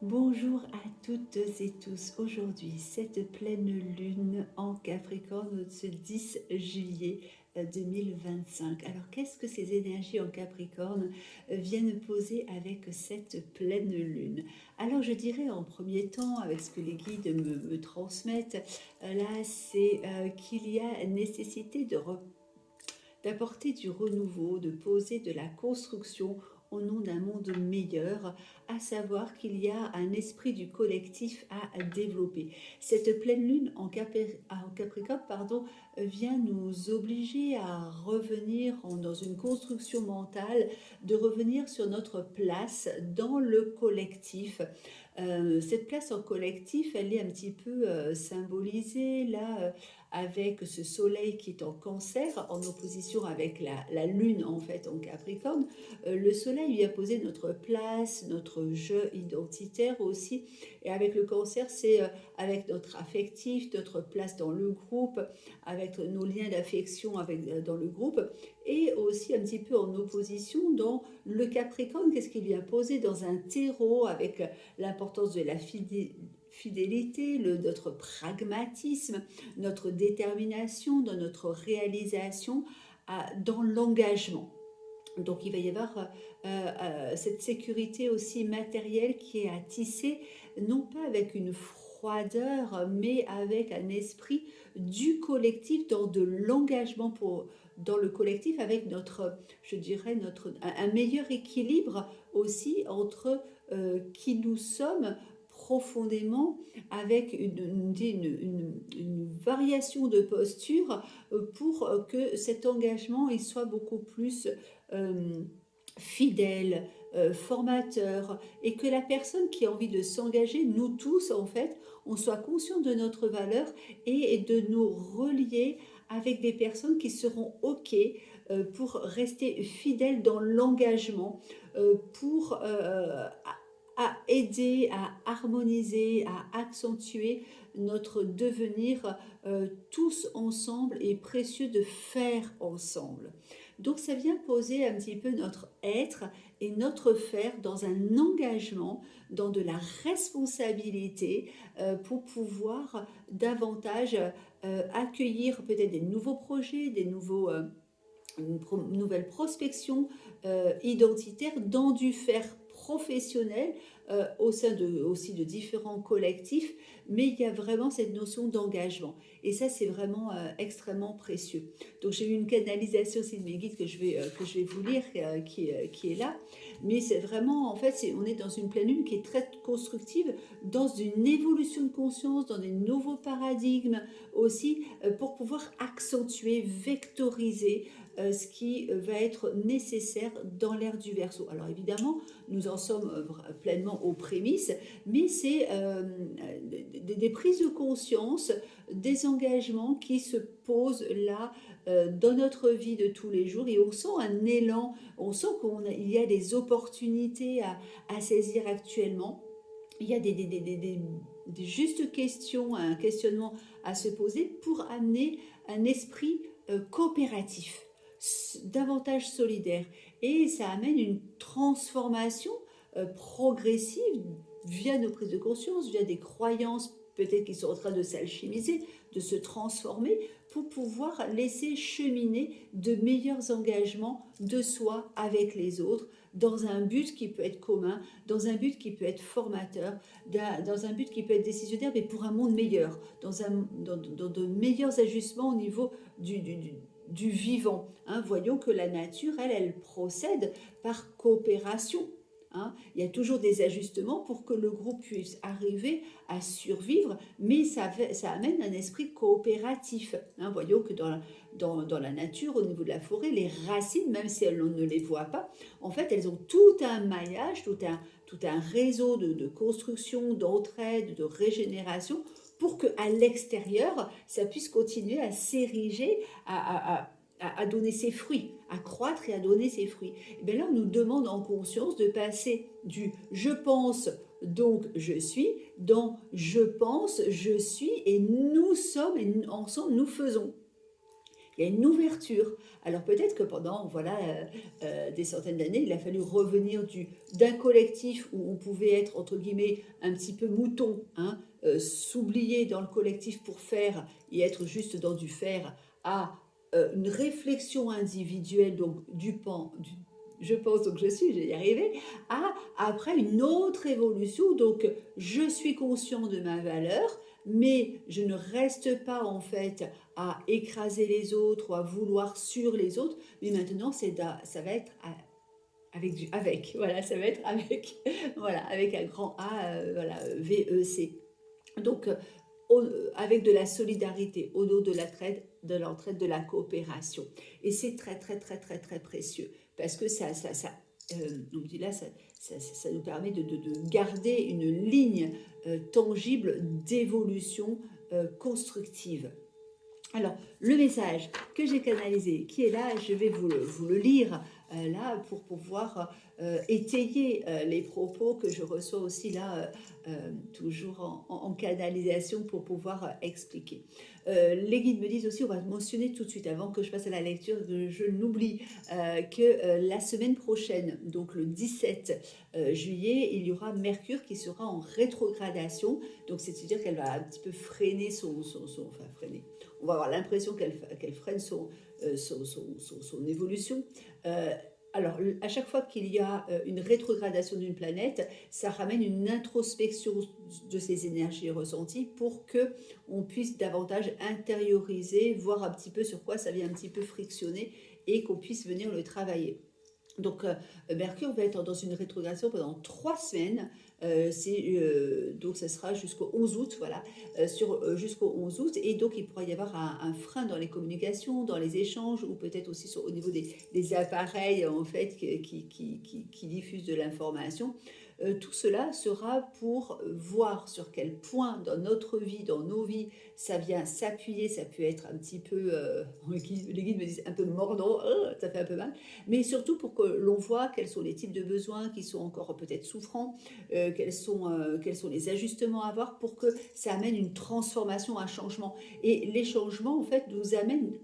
Bonjour à toutes et tous. Aujourd'hui, cette pleine lune en Capricorne ce 10 juillet 2025. Alors, qu'est-ce que ces énergies en Capricorne viennent poser avec cette pleine lune? Alors, je dirais en premier temps, avec ce que les guides me transmettent, là, c'est qu'il y a nécessité d'apporter du renouveau, de poser de la construction au nom d'un monde meilleur, à savoir qu'il y a un esprit du collectif à développer. Cette pleine lune en Capricorne vient nous obliger à revenir dans une construction mentale, de revenir sur notre place dans le collectif. Cette place en collectif, elle est un petit peu symbolisée là avec ce soleil qui est en cancer, en opposition avec la lune en fait en Capricorne. Le soleil lui a posé notre place, notre jeu identitaire aussi, et avec le cancer, c'est avec notre affectif, notre place dans le groupe, avec nos liens d'affection dans le groupe, et aussi un petit peu en opposition dans le Capricorne, qu'est-ce qu'il lui a posé dans un terreau avec l'importance de la fidélité, notre pragmatisme, notre détermination, dans notre réalisation, dans l'engagement. Donc il va y avoir cette sécurité aussi matérielle qui est à tisser, non pas avec une froideur, mais avec un esprit du collectif, dans de l'engagement dans le collectif, avec je dirais, un meilleur équilibre aussi entre qui nous sommes profondément, avec une variation de posture pour que cet engagement il soit beaucoup plus euh, fidèle, formateur, et que la personne qui a envie de s'engager, nous tous en fait, on soit conscient de notre valeur et de nous relier avec des personnes qui seront OK pour rester fidèles dans l'engagement, pour à aider, à harmoniser, à accentuer notre devenir tous ensemble, et précieux de faire ensemble. Donc ça vient poser un petit peu notre être et notre faire dans un engagement, dans de la responsabilité, pour pouvoir davantage accueillir peut-être des nouveaux projets, une nouvelle prospection identitaire dans du faire professionnel, au sein aussi de différents collectifs, mais il y a vraiment cette notion d'engagement. Et ça, c'est vraiment extrêmement précieux. Donc, j'ai eu une canalisation aussi de mes guides que je vais vous lire, qui est là. Mais c'est vraiment, en fait, on est dans une pleine lune qui est très constructive, dans une évolution de conscience, dans des nouveaux paradigmes aussi, pour pouvoir accentuer, vectoriser ce qui va être nécessaire dans l'ère du Verseau. Alors évidemment, nous en sommes pleinement aux prémices, mais c'est des prises de conscience, des engagements qui se posent là dans notre vie de tous les jours, et on sent un élan, on sent qu'il y a des opportunités à saisir actuellement. Il y a des justes questions, un questionnement à se poser pour amener un esprit coopératif, davantage solidaire. Et ça amène une transformation progressive via nos prises de conscience, via des croyances peut-être qui sont en train de s'alchimiser, de se transformer, pour pouvoir laisser cheminer de meilleurs engagements de soi avec les autres, dans un but qui peut être commun, dans un but qui peut être formateur, dans un but qui peut être décisionnaire, mais pour un monde meilleur, dans de meilleurs ajustements au niveau du vivant. Hein. Voyons que la nature, elle procède par coopération. Hein. Il y a toujours des ajustements pour que le groupe puisse arriver à survivre, mais ça amène un esprit coopératif. Hein. Voyons que dans la nature, au niveau de la forêt, les racines, même si elles ne les voient pas, en fait, elles ont tout un maillage, tout un réseau de construction, d'entraide, de régénération, pour qu'à l'extérieur, ça puisse continuer à s'ériger, à donner ses fruits, à croître et à donner ses fruits. Et bien là, on nous demande en conscience de passer du je pense, donc je suis, dans je pense, je suis, et nous sommes, et ensemble nous faisons. il y a une ouverture. Alors peut-être que pendant voilà, des centaines d'années, il a fallu revenir d'un collectif où on pouvait être, entre guillemets, un petit peu mouton, hein, s'oublier dans le collectif pour faire et être juste dans du faire, à une réflexion individuelle, donc je pense, donc je suis, j'ai y arrivé, à après une autre évolution, donc je suis conscient de ma valeur, mais je ne reste pas en fait à écraser les autres ou à vouloir sur les autres, mais maintenant ça va être avec, voilà, ça va être avec, voilà, avec un grand A, voilà, VEC. Donc, avec de la solidarité, au dos de l'entraide, de la coopération. Et c'est très, très, très, très, très précieux parce que on dit là, ça nous permet de garder une ligne tangible d'évolution constructive. Alors, le message que j'ai canalisé, qui est là, je vais vous le lire là pour pouvoir étayer les propos que je reçois aussi là, toujours en canalisation pour pouvoir expliquer. Les guides me disent aussi, on va mentionner tout de suite, avant que je passe à la lecture, que je n'oublie que la semaine prochaine, donc le 17 juillet, il y aura Mercure qui sera en rétrogradation. Donc, c'est-à-dire qu'elle va un petit peu freiner enfin freiner. On va avoir l'impression qu'elle freine son évolution. Alors, à chaque fois qu'il y a une rétrogradation d'une planète, ça ramène une introspection de ces énergies ressenties pour que on puisse davantage intérioriser, voir un petit peu sur quoi ça vient un petit peu frictionner et qu'on puisse venir le travailler. Donc, Mercure va être dans une rétrogradation pendant 3 semaines. Donc, ça sera jusqu'au 11 août, voilà, jusqu'au 11 août. Et donc, il pourra y avoir un frein dans les communications, dans les échanges, ou peut-être aussi au niveau des appareils, en fait, qui diffusent de l'information. Tout cela sera pour voir sur quel point dans notre vie, dans nos vies, ça vient s'appuyer, ça peut être un petit peu, les guides me disent un peu mordant, ça fait un peu mal, mais surtout pour que l'on voit quels sont les types de besoins qui sont encore peut-être souffrants, quels sont les ajustements à avoir pour que ça amène une transformation, un changement. Et les changements, en fait, nous amènent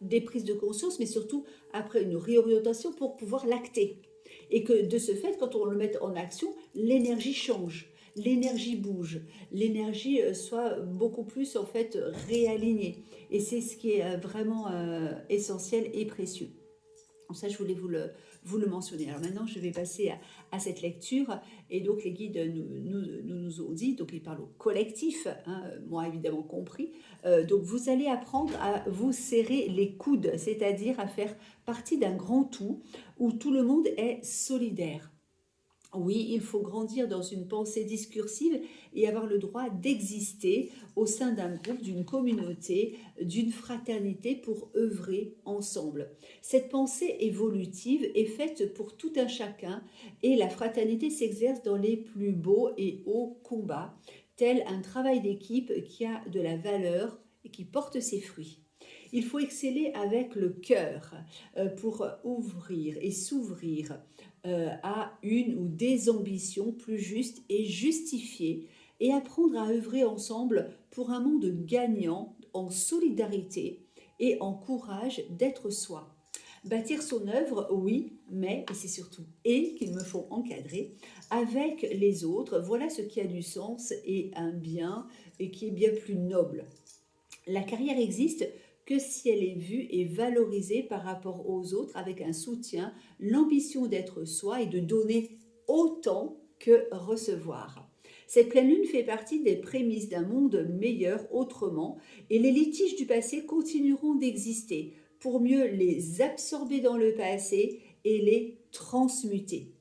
des prises de conscience, mais surtout après une réorientation pour pouvoir l'acter. Et que de ce fait, quand on le met en action, l'énergie change, l'énergie bouge, l'énergie soit beaucoup plus en fait réalignée. Et c'est ce qui est vraiment essentiel et précieux. Donc ça, je voulais vous le mentionner. Alors maintenant, je vais passer à cette lecture. Et donc, les guides nous ont dit, donc ils parlent au collectif, hein, moi évidemment compris. Donc, vous allez apprendre à vous serrer les coudes, c'est-à-dire à faire partie d'un grand tout où tout le monde est solidaire. Oui, il faut grandir dans une pensée discursive et avoir le droit d'exister au sein d'un groupe, d'une communauté, d'une fraternité pour œuvrer ensemble. Cette pensée évolutive est faite pour tout un chacun et la fraternité s'exerce dans les plus beaux et hauts combats, tel un travail d'équipe qui a de la valeur et qui porte ses fruits. Il faut exceller avec le cœur pour ouvrir et s'ouvrir à une ou des ambitions plus justes et justifiées et apprendre à œuvrer ensemble pour un monde gagnant en solidarité et en courage d'être soi. Bâtir son œuvre, oui, mais, et c'est surtout et qu'il me faut encadrer, avec les autres, voilà ce qui a du sens et un bien et qui est bien plus noble. La carrière existe que si elle est vue et valorisée par rapport aux autres avec un soutien, l'ambition d'être soi et de donner autant que recevoir. Cette pleine lune fait partie des prémices d'un monde meilleur autrement et les litiges du passé continueront d'exister pour mieux les absorber dans le passé et les transmuter.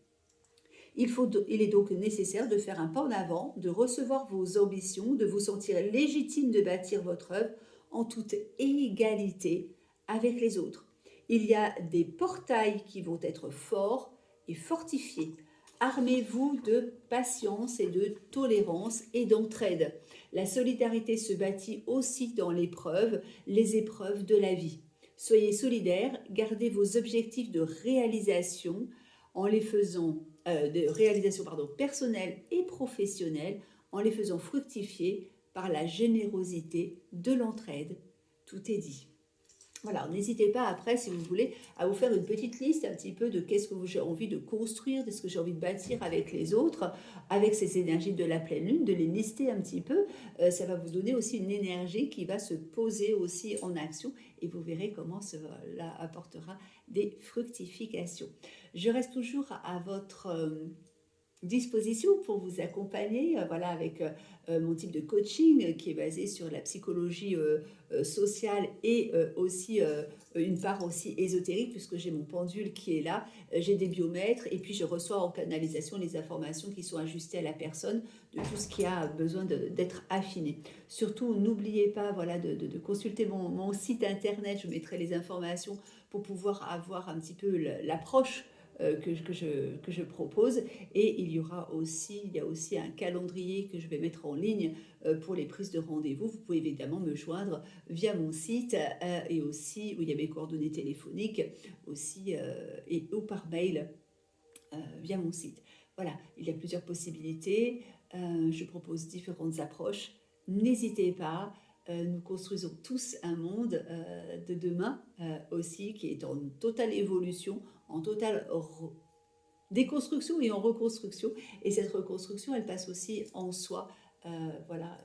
Il est donc nécessaire de faire un pas en avant, de recevoir vos ambitions, de vous sentir légitime de bâtir votre œuvre en toute égalité avec les autres. Il y a des portails qui vont être forts et fortifiés. Armez-vous de patience et de tolérance et d'entraide. La solidarité se bâtit aussi dans les épreuves de la vie. Soyez solidaires, gardez vos objectifs de réalisation en les faisant de réalisation personnelle et professionnelle en les faisant fructifier par la générosité de l'entraide. tout est dit. Voilà, n'hésitez pas après, si vous voulez, à vous faire une petite liste un petit peu de qu'est-ce que j'ai envie de construire, de ce que j'ai envie de bâtir avec les autres, avec ces énergies de la pleine lune, de les lister un petit peu. Ça va vous donner aussi une énergie qui va se poser aussi en action et vous verrez comment cela apportera des fructifications. Je reste toujours à votre disposition pour vous accompagner, voilà, avec mon type de coaching qui est basé sur la psychologie sociale et aussi une part aussi ésotérique puisque j'ai mon pendule qui est là, j'ai des biomètres et puis je reçois en canalisation les informations qui sont ajustées à la personne de tout ce qui a besoin d'être affiné. Surtout, n'oubliez pas, voilà, de consulter mon site internet, je mettrai les informations pour pouvoir avoir un petit peu l'approche que je propose. Et il y a aussi un calendrier que je vais mettre en ligne pour les prises de rendez-vous. Vous pouvez évidemment me joindre via mon site et aussi où il y a mes coordonnées téléphoniques aussi ou par mail via mon site. Voilà, il y a plusieurs possibilités. Je propose différentes approches. N'hésitez pas. Nous construisons tous un monde de demain aussi qui est en totale évolution, en totale déconstruction et en reconstruction. Et cette reconstruction, elle passe aussi en soi, voilà,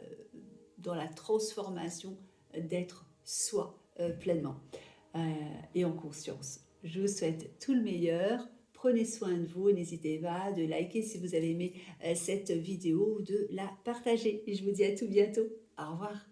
dans la transformation d'être soi pleinement et en conscience. Je vous souhaite tout le meilleur. Prenez soin de vous et n'hésitez pas de liker si vous avez aimé cette vidéo ou de la partager. Et je vous dis à tout bientôt. Au revoir.